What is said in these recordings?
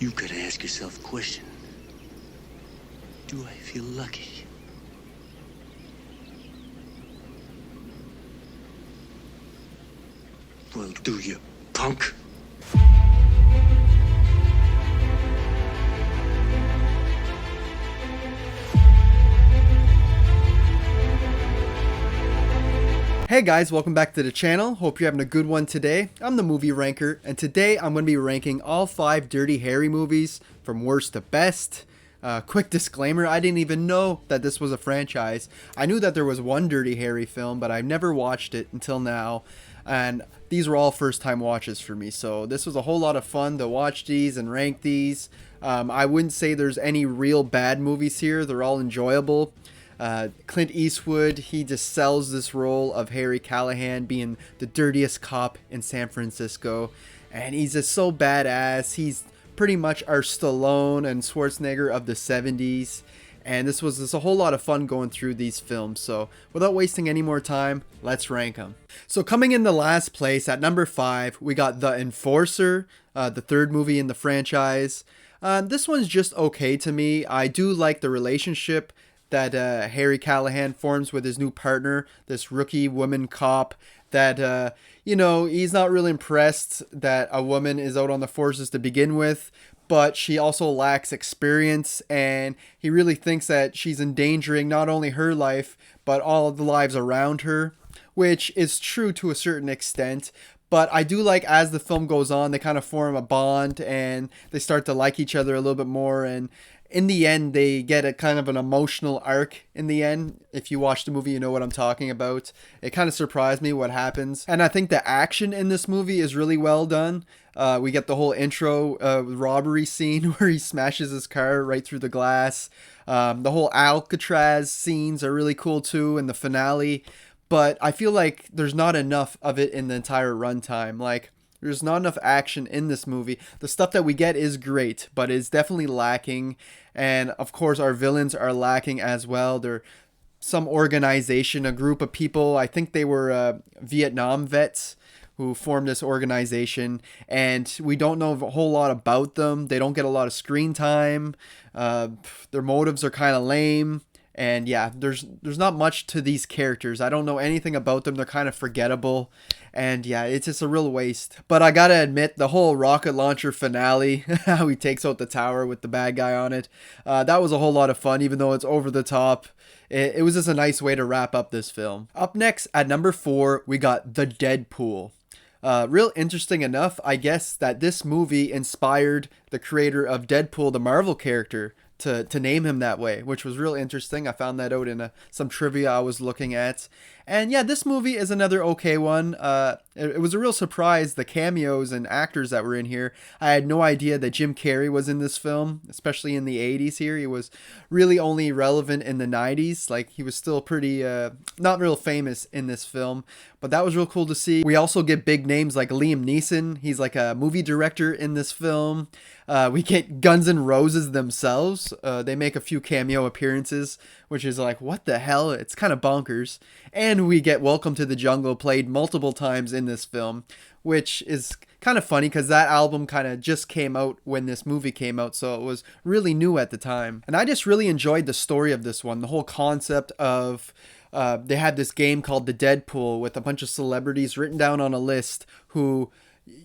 You gotta ask yourself a question. Do I feel lucky? Well, do you, punk? Hey guys, welcome back to the channel. Hope you're having a good one today. I'm the movie ranker, and today I'm going to be ranking all 5 Dirty Harry movies from worst to best. Quick disclaimer, I didn't even know that this was a franchise. I knew that there was one Dirty Harry film, but I've never watched it until now. And these were all first time watches for me, so this was a whole lot of fun to watch these and rank these. I wouldn't say there's any real bad movies here. They're all enjoyable. Clint Eastwood, he just sells this role of Harry Callahan being the dirtiest cop in San Francisco, and he's just so badass. He's pretty much our Stallone and Schwarzenegger of the 70s, and this was just a whole lot of fun going through these films. So without wasting any more time, let's rank them. So coming in the last place at number 5, we got The Enforcer, the third movie in the franchise. This one's just okay to me. I do like the relationship that Harry Callahan forms with his new partner, this rookie woman cop that, he's not really impressed that a woman is out on the forces to begin with, but she also lacks experience, and he really thinks that she's endangering not only her life, but all of the lives around her, which is true to a certain extent. But I do like, as the film goes on, they kind of form a bond and they start to like each other a little bit more, and in the end, they get a kind of an emotional arc in the end. If you watch the movie, you know what I'm talking about. It kind of surprised me what happens. And I think the action in this movie is really well done. We get the whole intro robbery scene where he smashes his car right through the glass. The whole Alcatraz scenes are really cool too in the finale. But I feel like there's not enough of it in the entire runtime. Like, there's not enough action in this movie. The stuff that we get is great, but it's definitely lacking. And of course, our villains are lacking as well. They're some organization, a group of people. I think they were Vietnam vets who formed this organization, and we don't know a whole lot about them. They don't get a lot of screen time. Their motives are kind of lame. And yeah, there's not much to these characters. I don't know anything about them. They're kind of forgettable. And yeah, it's just a real waste. But I gotta admit, the whole rocket launcher finale, how he takes out the tower with the bad guy on it, that was a whole lot of fun, even though it's over the top. It was just a nice way to wrap up this film. Up next, at number 4, we got The Deadpool. Real interesting enough, I guess, that this movie inspired the creator of Deadpool, the Marvel character, to name him that way, which was real interesting. I found that out in some trivia I was looking at. And yeah, this movie is another okay one. It was a real surprise, the cameos and actors that were in here. I had no idea that Jim Carrey was in this film, especially in the 80s here. He was really only relevant in the 90s. Like, he was still pretty, not real famous in this film. But that was real cool to see. We also get big names like Liam Neeson. He's like a movie director in this film. We get Guns N' Roses themselves. They make a few cameo appearances, which is like, what the hell? It's kind of bonkers. And we get Welcome to the Jungle played multiple times in this film, which is kind of funny because that album kind of just came out when this movie came out, so it was really new at the time. And I just really enjoyed the story of this one, the whole concept of they had this game called the Deadpool with a bunch of celebrities written down on a list who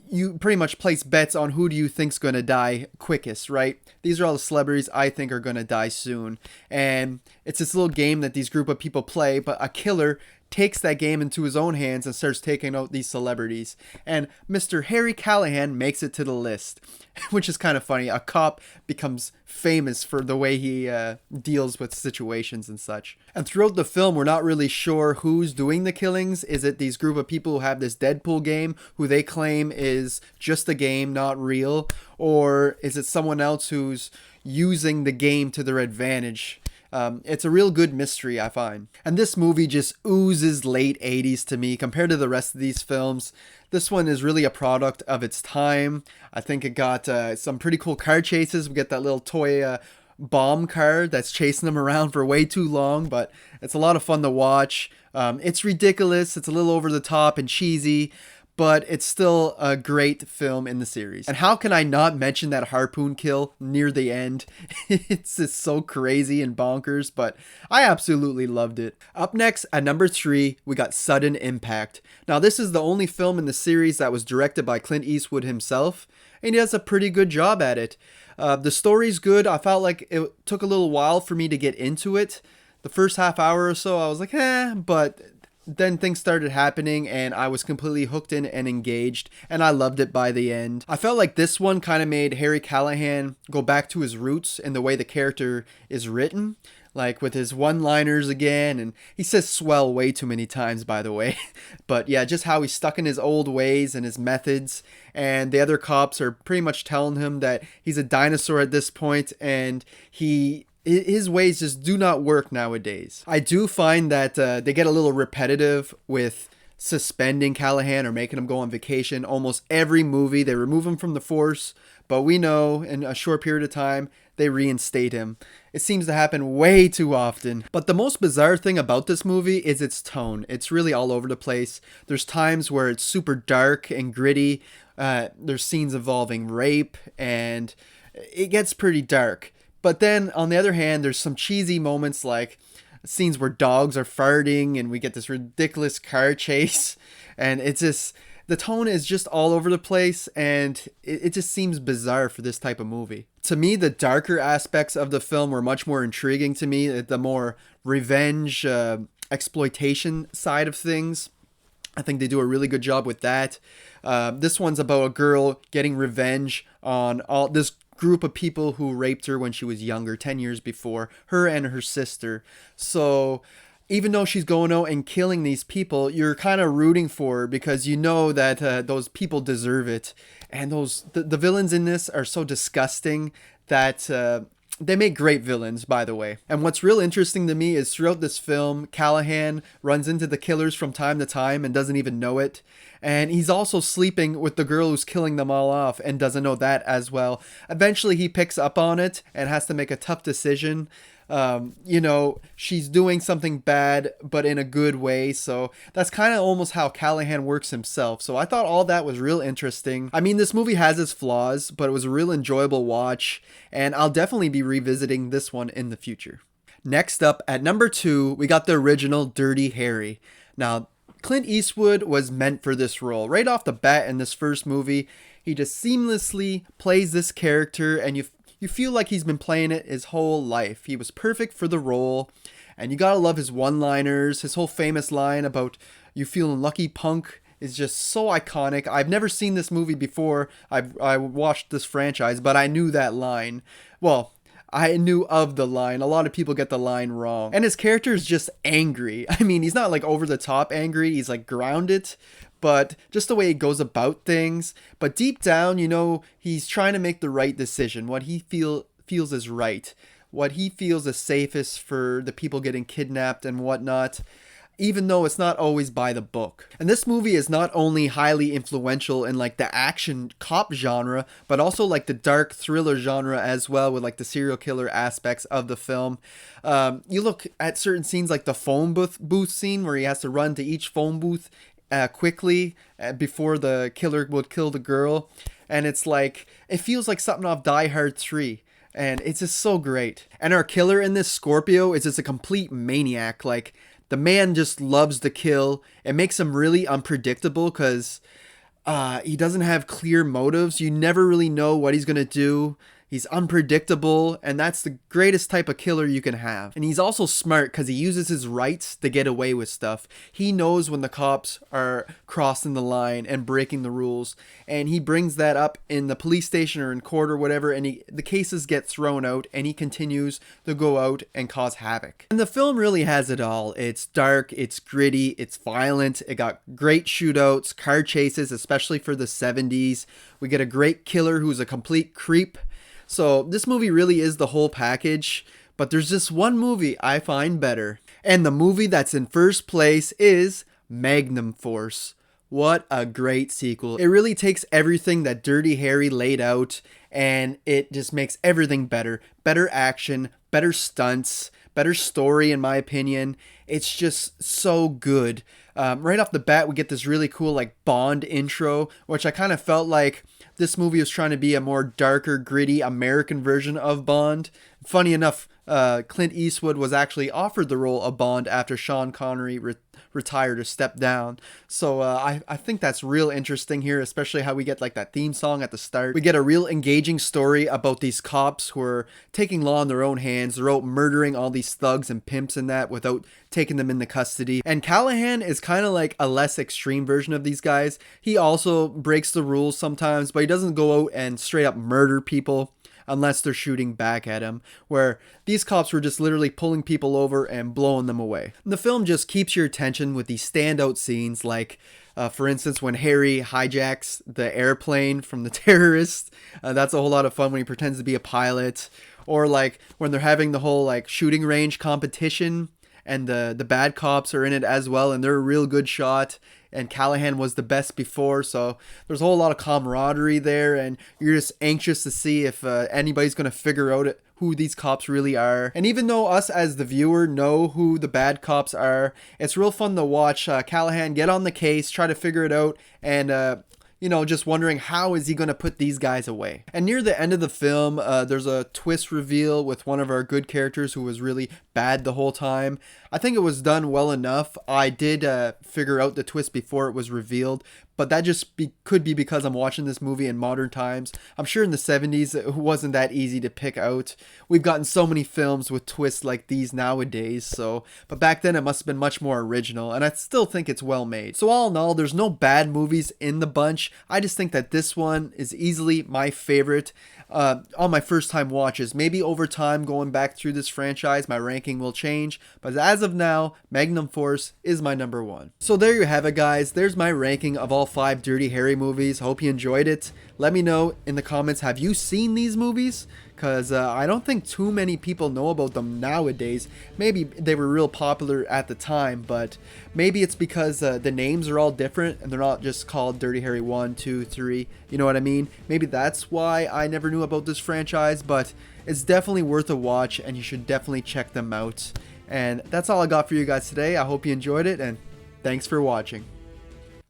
you pretty much place bets on who do you think's going to die quickest, right? These are all the celebrities I think are going to die soon. And it's this little game that these group of people play, but a killer takes that game into his own hands and starts taking out these celebrities. And Mr. Harry Callahan makes it to the list, which is kind of funny. A cop becomes famous for the way he deals with situations and such. And throughout the film, we're not really sure who's doing the killings. Is it these group of people who have this Deadpool game, who they claim is just a game, not real? Or is it someone else who's using the game to their advantage? It's a real good mystery, I find. And this movie just oozes late 80s to me compared to the rest of these films. This one is really a product of its time. I think it got some pretty cool car chases. We get that little toy bomb car that's chasing them around for way too long, but it's a lot of fun to watch. It's ridiculous. It's a little over the top and cheesy, but it's still a great film in the series. And how can I not mention that harpoon kill near the end? It's just so crazy and bonkers, but I absolutely loved it. Up next at number 3, we got Sudden Impact. Now this is the only film in the series that was directed by Clint Eastwood himself, and he does a pretty good job at it. The story's good. I felt like it took a little while for me to get into it. The first half hour or so, I was like, but then things started happening and I was completely hooked in and engaged, and I loved it by the end. I felt like this one kind of made Harry Callahan go back to his roots in the way the character is written, like with his one-liners again, and he says swell way too many times, by the way. But yeah, just how he's stuck in his old ways and his methods, and the other cops are pretty much telling him that he's a dinosaur at this point, and his ways just do not work nowadays. I do find that they get a little repetitive with suspending Callahan or making him go on vacation. Almost every movie, they remove him from the force, but we know in a short period of time, they reinstate him. It seems to happen way too often. But the most bizarre thing about this movie is its tone. It's really all over the place. There's times where it's super dark and gritty. There's scenes involving rape, and it gets pretty dark. But then, on the other hand, there's some cheesy moments like scenes where dogs are farting and we get this ridiculous car chase. And it's just, the tone is just all over the place, and it just seems bizarre for this type of movie. To me, the darker aspects of the film were much more intriguing to me. The more revenge, exploitation side of things. I think they do a really good job with that. This one's about a girl getting revenge on all this group of people who raped her when she was younger, 10 years before, her and her sister. So even though she's going out and killing these people, you're kind of rooting for her because you know that those people deserve it. And the villains in this are so disgusting that they make great villains, by the way. And what's real interesting to me is throughout this film, Callahan runs into the killers from time to time and doesn't even know it. And he's also sleeping with the girl who's killing them all off and doesn't know that as well. Eventually he picks up on it and has to make a tough decision. She's doing something bad, but in a good way. So that's kind of almost how Callahan works himself. So I thought all that was real interesting. I mean, this movie has its flaws, but it was a real enjoyable watch, and I'll definitely be revisiting this one in the future. Next up, at number 2, we got the original Dirty Harry. Now, Clint Eastwood was meant for this role. Right off the bat in this first movie, he just seamlessly plays this character, and you feel like he's been playing it his whole life. He was perfect for the role, and you gotta love his one-liners. His whole famous line about "you feeling lucky, punk" is just so iconic. I've never seen this movie before I watched this franchise, but I knew that line. Well, I knew of the line. A lot of people get the line wrong. And his character is just angry. I mean, he's not like over the top angry. He's like grounded, but just the way he goes about things. But deep down, he's trying to make the right decision. What he feels is right. What he feels is safest for the people getting kidnapped and whatnot, even though it's not always by the book. And this movie is not only highly influential in like the action cop genre, but also like the dark thriller genre as well, with like the serial killer aspects of the film. You look at certain scenes like the phone booth scene where he has to run to each phone booth quickly before the killer would kill the girl. And it's like, it feels like something off Die Hard 3. And it's just so great. And our killer in this, Scorpio, is just a complete maniac. Like, the man just loves to kill. It makes him really unpredictable because he doesn't have clear motives. You never really know what he's going to do. He's unpredictable, and that's the greatest type of killer you can have. And he's also smart because he uses his rights to get away with stuff. He knows when the cops are crossing the line and breaking the rules, and he brings that up in the police station or in court or whatever, and the cases get thrown out, and he continues to go out and cause havoc. And the film really has it all. It's dark, it's gritty, it's violent, it got great shootouts, car chases, especially for the 70s. We get a great killer who's a complete creep. So this movie really is the whole package, but there's just one movie I find better. And the movie that's in first place is Magnum Force. What a great sequel. It really takes everything that Dirty Harry laid out and it just makes everything better. Better action, better stunts, better story in my opinion. It's just so good. Right off the bat, we get this really cool like Bond intro, which I kind of felt like this movie was trying to be a more darker, gritty American version of Bond. Funny enough, Clint Eastwood was actually offered the role of Bond after Sean Connery retired or stepped down. So I think that's real interesting here, especially how we get like that theme song at the start. We get a real engaging story about these cops who are taking law in their own hands. They're out murdering all these thugs and pimps and that without taking them into custody. And Callahan is kind of like a less extreme version of these guys. He also breaks the rules sometimes, but he doesn't go out and straight up murder people unless they're shooting back at him, where these cops were just literally pulling people over and blowing them away. And the film just keeps your attention with these standout scenes, like for instance when Harry hijacks the airplane from the terrorists. That's a whole lot of fun when he pretends to be a pilot, or like when they're having the whole like shooting range competition and the bad cops are in it as well, and they're a real good shot, and Callahan was the best before, so there's a whole lot of camaraderie there, and you're just anxious to see if anybody's going to figure out who these cops really are. And even though us as the viewer know who the bad cops are, it's real fun to watch Callahan get on the case, try to figure it out, and just wondering how is he going to put these guys away. And near the end of the film, there's a twist reveal with one of our good characters who was really bad the whole time. I think it was done well enough. I did figure out the twist before it was revealed, but that just could be because I'm watching this movie in modern times. I'm sure in the 70s it wasn't that easy to pick out. We've gotten so many films with twists like these nowadays, but back then it must have been much more original, and I still think it's well made. So all in all, there's no bad movies in the bunch. I just think that this one is easily my favorite on my first time watches. Maybe over time going back through this franchise, my ranking will change, but as of now, Magnum Force is my number one. So there you have it, guys. There's my ranking of all 5 Dirty Harry movies. Hope you enjoyed it. Let me know in the comments, have you seen these movies? Because I don't think too many people know about them nowadays. Maybe they were real popular at the time, but maybe it's because the names are all different and they're not just called Dirty Harry 1, 2, 3. You know what I mean? Maybe that's why I never knew about this franchise, but it's definitely worth a watch and you should definitely check them out. And that's all I got for you guys today. I hope you enjoyed it, and thanks for watching.